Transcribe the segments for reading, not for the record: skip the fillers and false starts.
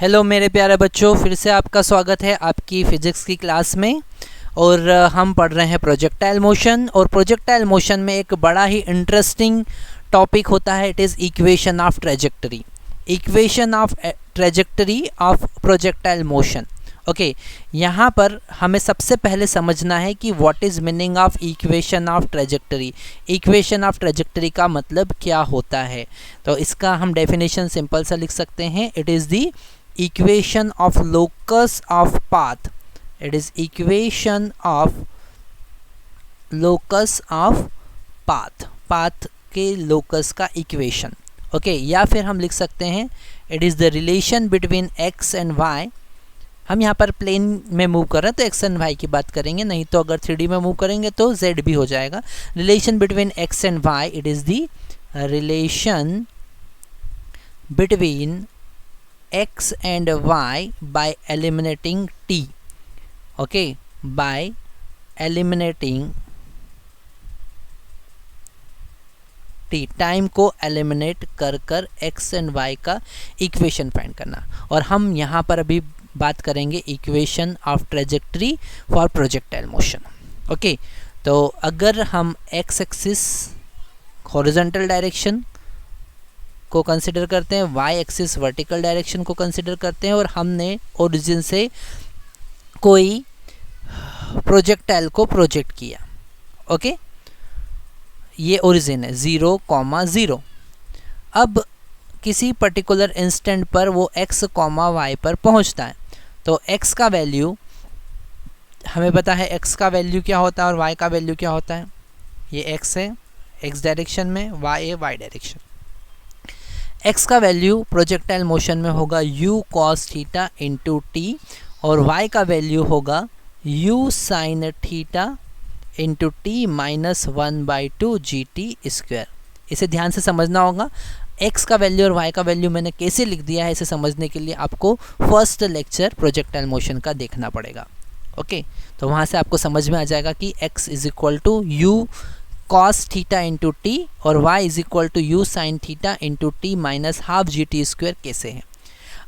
Hello मेरे प्यारे बच्चों, फिर से आपका स्वागत है आपकी फिजिक्स की क्लास में। और हम पढ़ रहे हैं प्रोजेक्टाइल मोशन। और प्रोजेक्टाइल मोशन में एक बड़ा ही इंटरेस्टिंग टॉपिक होता है, it is equation of trajectory. Equation of trajectory of projectile motion. Okay, यहाँ पर हमें सबसे पहले समझना है कि what is meaning of equation of trajectory. Equation of trajectory का मतलब क्या होता है? तो इसका हम डेफिनेशन सिंपल सा लिख सकते हैं, it is the equation of locus of path. It is equation of locus of path. path के locus का equation. ओके, या फिर हम लिख सकते हैं it is the relation between x and y. हम यहाँ पर प्लेन में मूव कर रहे हैं तो x and y की बात करेंगे, नहीं तो अगर 3D में मूव करेंगे तो z भी हो जाएगा। Relation between x and y, it is the relation between x and y by eliminating t. Okay, by eliminating t, time को एलिमिनेट कर कर x and y का इक्वेशन फाइंड करना। और हम यहाँ पर अभी बात करेंगे equation of trajectory for projectile motion. Okay, तो अगर हम x एक्सिस हॉरिजॉन्टल डायरेक्शन को कंसिडर करते हैं, y एक्सिस वर्टिकल डायरेक्शन को कंसिडर करते हैं, और हमने ओरिजिन से कोई प्रोजेक्टाइल को प्रोजेक्ट किया। ओके, ये ओरिजिन है 0,0। अब किसी पर्टिकुलर इंस्टेंट पर वो x, y पर पहुंचता है, तो x का वैल्यू हमें पता है, x का वैल्यू क्या होता है और y का वैल्यू क्या होता है। ये x है x डायरेक्शन में, y है y डायरेक्शन। x का वैल्यू प्रोजेक्टाइल मोशन में होगा u cos theta into t, और y का वैल्यू होगा u sin theta into t minus 1/2 GT square. इसे ध्यान से समझना होगा। x का वैल्यू और y का वैल्यू मैंने कैसे लिख दिया है, इसे समझने के लिए आपको फर्स्ट लेक्चर प्रोजेक्टाइल मोशन का देखना पड़ेगा। ओके, तो वहाँ से आपको समझ में आ जाएगा कि x is equal to u cos theta into t और y is equal to u sine theta into t minus half GT square कैसे है।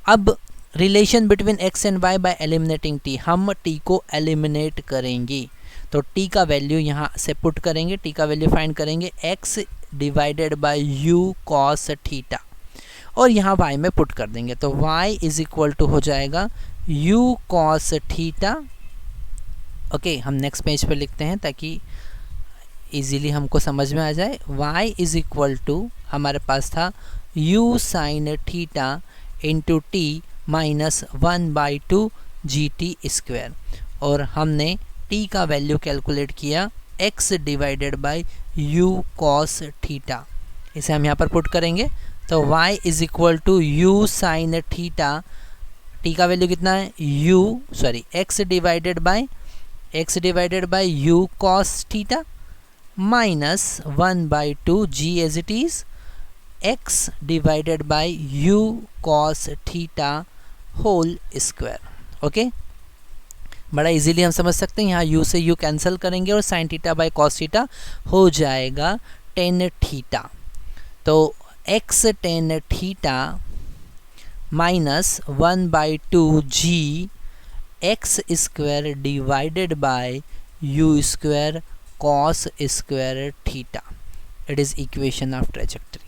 अब relation between x and y by eliminating t, हम t को eliminate करेंगे, तो t का value यहाँ से पुट करेंगे, t का वैल्यू फाइंड करेंगे x divided bye you cos theta, और यहाँ y में पुट कर देंगे, तो y इज इक्वल टू हो जाएगा यू cos थीटा। ओके, हम नेक्स्ट पेज पर लिखते हैं ताकि इजीली हमको समझ में आ जाए। y इज इक्वल टू हमारे पास था u sine theta into t minus 1/2 GT square, और हमने t का वैल्यू कैलकुलेट किया x divided by u cos theta. इसे हम यहाँ पर पुट करेंगे, तो y is equal to u sine theta, t का वैल्यू कितना है x divided by u cos theta minus 1/2 g as it is x divided by u cos theta whole square. Okay, बड़ा इजीली हम समझ सकते हैं, यहाँ u से u कैंसिल करेंगे और sin theta by cos theta हो जाएगा tan थीटा, तो x tan theta minus 1/2 g x square divided by u square cos square theta, it is equation of trajectory.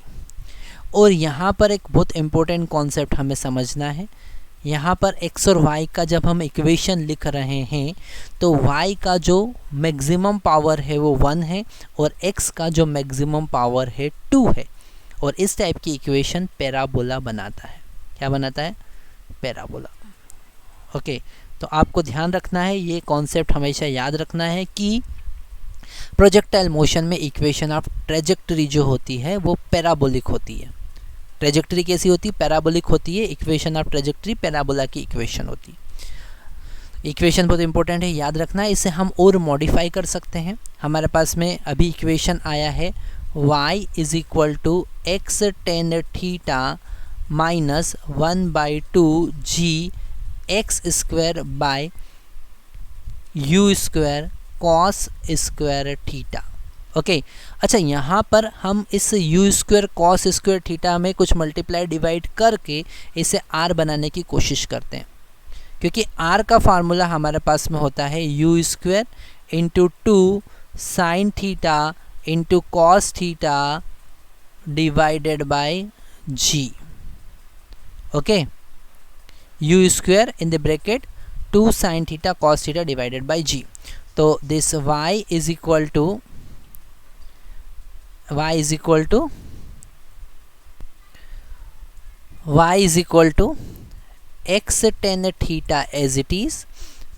और यहाँ पर एक बहुत इम्पोर्टेंट कॉन्सेप्ट हमें समझना है। यहाँ पर x और y का जब हम इक्वेशन लिख रहे हैं तो y का जो मैक्सिमम पावर है वो 1 है और x का जो मैक्सिमम पावर है 2 है, और इस टाइप की इक्वेशन पैराबोला बनाता है। क्या बनाता है? पैराबोला। ओके, तो आपको ध्यान रखना है, ये कॉन्सेप्ट हमेशा याद रखना है कि प्रोजेक्टाइल मोशन में इक्वेशन ऑफ ट्रेजेक्टरी जो होती है वो पैराबोलिक होती है। ट्रेजेक्टरी कैसी होती है? पैराबोलिक होती है। इक्वेशन ऑफ ट्रेजेक्टरी पैराबोला की इक्वेशन होती है। इक्वेशन बहुत इंपॉर्टेंट है, याद रखना है। इसे हम और मॉडिफाई कर सकते हैं। हमारे पास में अभी इक्वेशन आया है y is equal to x tan theta minus 1/2 g x square by u square cos square theta. Okay अच्छा, यहाँ पर हम इस u square cos square theta में कुछ मल्टीप्लाई डिवाइड करके इसे आर बनाने की कोशिश करते हैं, क्योंकि आर का फार्मूला हमारे पास में होता है u square into 2 sine theta into cos theta divided by g. Okay, u square in the bracket 2 sine theta cos theta divided by g. तो this y is equal to x tan theta as it is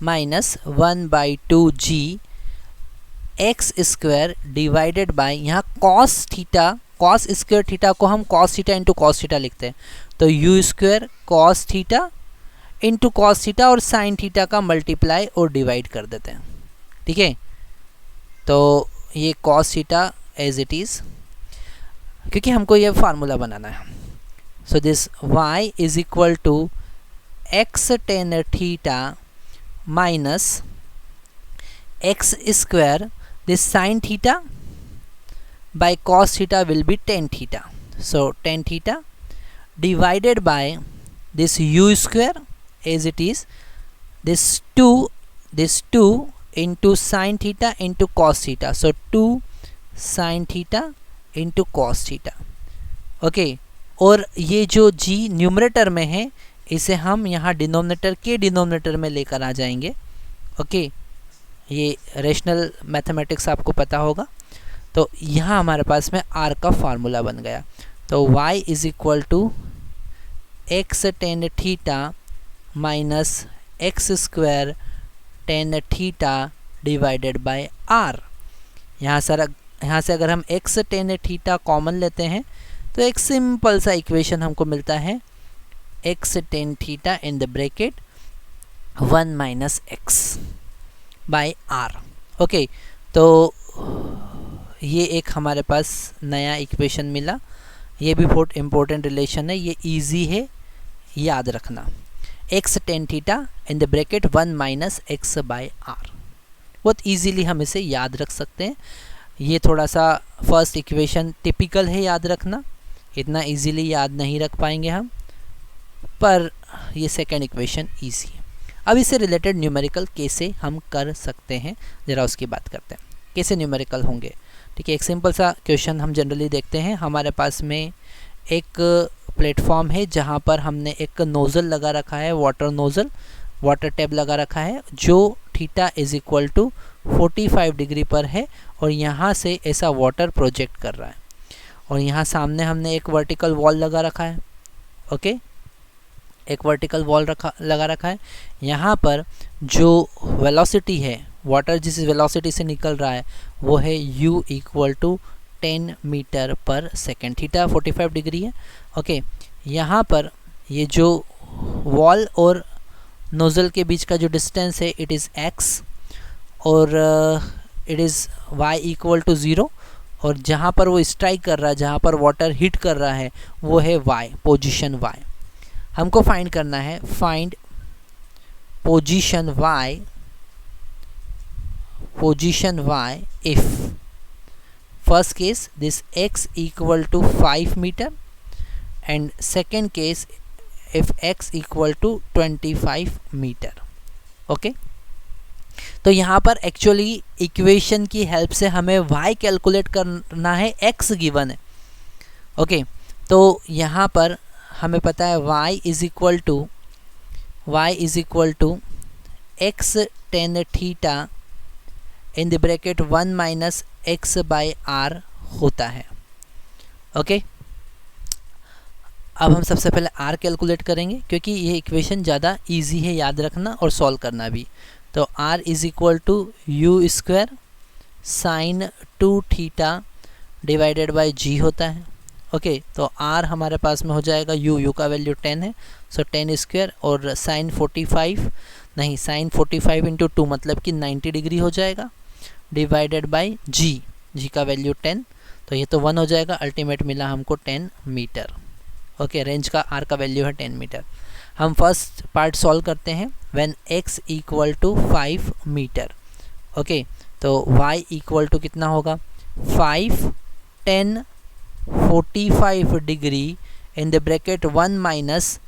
minus 1/2 g x square divided by, यहाँ cos theta, cos square theta को हम cos theta into cos theta लिखते हैं, तो u square cos theta into cos theta और sine theta का multiply और divide कर देते हैं. ठीक है, तो ये cos theta as it is, क्योंकि हमको ये फार्मूला बनाना है. So this y is equal to x tan theta minus x square, this sine theta by cos theta will be tan theta. So tan theta divided by this u square as it is, this 2 into sin theta into cos theta. So 2 sin theta into cos theta. Okay, और ये जो g numerator में है इसे हम यहाँ denominator के denominator में लेकर आ जाएंगे. ओके, ये रेशनल मैथमेटिक्स आपको पता होगा. तो यहाँ हमारे पास में r का फार्मूला बन गया. तो y is equal to x tan theta minus x square tan theta divided by r. यहाँ से अगर हम x tan थीटा कॉमन लेते हैं तो एक सिंपल सा इक्वेशन हमको मिलता है, x tan theta in the bracket 1 minus x by r. Okay, तो ये एक हमारे पास नया इक्वेशन मिला. ये भी बहुत इम्पोर्टेंट रिलेशन है, ये इजी है याद रखना. x tan theta in the bracket 1 minus x by r. बहुत इजीली हम इसे याद रख सकते हैं. ये थोड़ा सा फर्स्ट इक्वेशन टिपिकल है याद रखना, इतना इजीली याद नहीं रख पाएंगे हम, पर ये सेकेंड इक्वेशन ईजी है. अब इससे रिलेटेड न्यूमेरिकल कैसे हम कर सकते हैं ज़रा उसकी बात करते हैं, कैसे न्यूमेरिकल होंगे. ठीक है, एक सिंपल सा क्वेश्चन हम जनरली देखते हैं. हमारे पास में एक प्लेटफॉर्म है जहाँ पर हमने एक नोज़ल लगा रखा है, वाटर टैब लगा रखा है, जो theta is equal to 45 degree पर है और यहाँ से ऐसा वाटर प्रोजेक्ट कर रहा है. और यहाँ सामने हमने एक वर्टिकल वॉल लगा रखा है. ओके, एक वर्टिकल वॉल लगा रखा है. यहाँ पर जो वेलोसिटी है, वाटर जिस वेलोसिटी से निकल रहा है वो है u इक्वल टू 10 मीटर पर सेकेंड. थीटा 45 डिग्री है. ओके, यहाँ पर ये जो वॉल और नोज़ल के बीच का जो डिस्टेंस है इट इज़ x और it is y equal to 0. और जहाँ पर वो स्ट्राइक कर रहा है, जहाँ पर वाटर हिट कर रहा है वो है y, पोजीशन y. हमको फाइंड करना है, find position y if first case this x equal to 5 meter and second case if x equal to 25 meter. Okay, तो यहाँ पर एक्चुअली इक्वेशन की हेल्प से हमें y कैलकुलेट करना है, x गिवन है. ओके, तो यहाँ पर हमें पता है y is equal to x tan theta in the bracket 1 minus x by r होता है. ओके, अब हम सबसे पहले r कैलकुलेट करेंगे क्योंकि ये इक्वेशन ज़्यादा इजी है याद रखना और सॉल्व करना भी. तो r is equal to u square sine 2 theta divided by g होता है. ओके, तो r हमारे पास में हो जाएगा u का वैल्यू 10 है, सो 10 स्क्वायर और साइन 45 इंटू 2 मतलब कि 90 डिग्री हो जाएगा, डिवाइडेड बाय g का वैल्यू 10, तो ये तो 1 हो जाएगा. अल्टीमेट मिला हमको 10 मीटर. ओके, रेंज का r का वैल्यू है 10 मीटर. हम फर्स्ट पार्ट सॉल्व करते हैं. When x equal to 5 metre. Okay, तो y इक्वल टू कितना होगा, 5, 10, 45 degree in the bracket 1 minus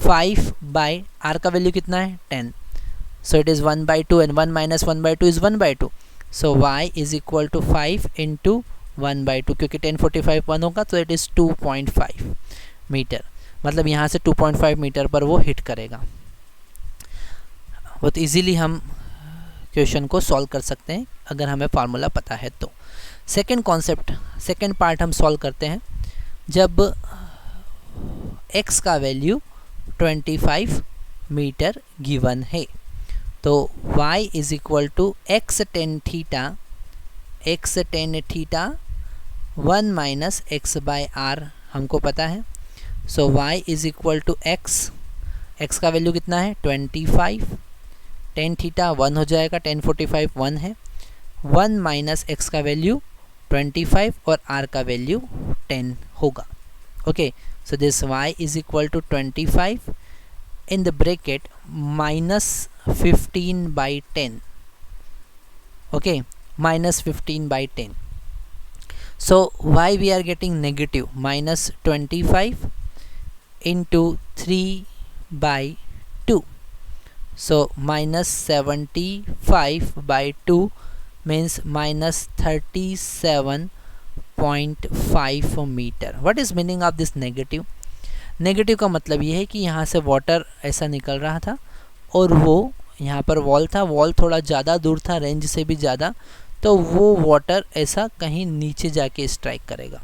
5 by r का वैल्यू कितना है 10, so it is 1/2 and 1 minus 1/2 is 1/2, so y is equal to 5 into 1/2, क्योंकि 10, 45 1 होगा तो इट इज़ 2.5 मीटर, मतलब यहाँ से 2.5 मीटर पर वो हिट करेगा। बहुत इजीली हम क्वेश्चन को सॉल्व कर सकते हैं अगर हमें फार्मूला पता है तो। सेकंड कॉन्सेप्ट, सेकंड पार्ट हम सॉल्व करते हैं जब x का वैल्यू 25 मीटर गिवन है, तो y is equal to x tan theta 1 minus x by r हमको पता है, so y is equal to x का वैल्यू कितना है 25, tan थीटा 1 हो जाएगा, tan 45 1 है, 1 माइनस x का वैल्यू 25 और r का वैल्यू 10 होगा। Okay, so this y is equal to 25 in the bracket minus 15/10, okay, minus 15/10, so why we are getting negative, minus 25 into 3/2, so minus 75/2 means minus 37.5 meter. What is meaning of this negative? Negative का मतलब ये है कि यहाँ से water ऐसा निकल रहा था और वो यहाँ पर वॉल था, वॉल थोड़ा ज़्यादा दूर था, रेंज से भी ज़्यादा, तो वो वाटर ऐसा कहीं नीचे जाके स्ट्राइक करेगा,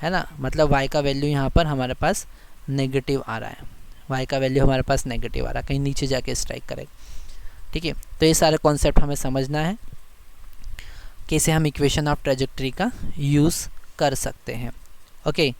है ना, मतलब y का वैल्यू यहाँ पर हमारे पास नेगेटिव आ रहा है, y का वैल्यू हमारे पास नेगेटिव आ रहा है, कहीं नीचे जाके स्ट्राइक करेगा। ठीक है, तो ये सारे कॉन्सेप्ट हमें समझना है, कैसे हम इक्वेशन ऑफ ट्रेजेक्टरी का यूज़ कर सकते हैं। ओके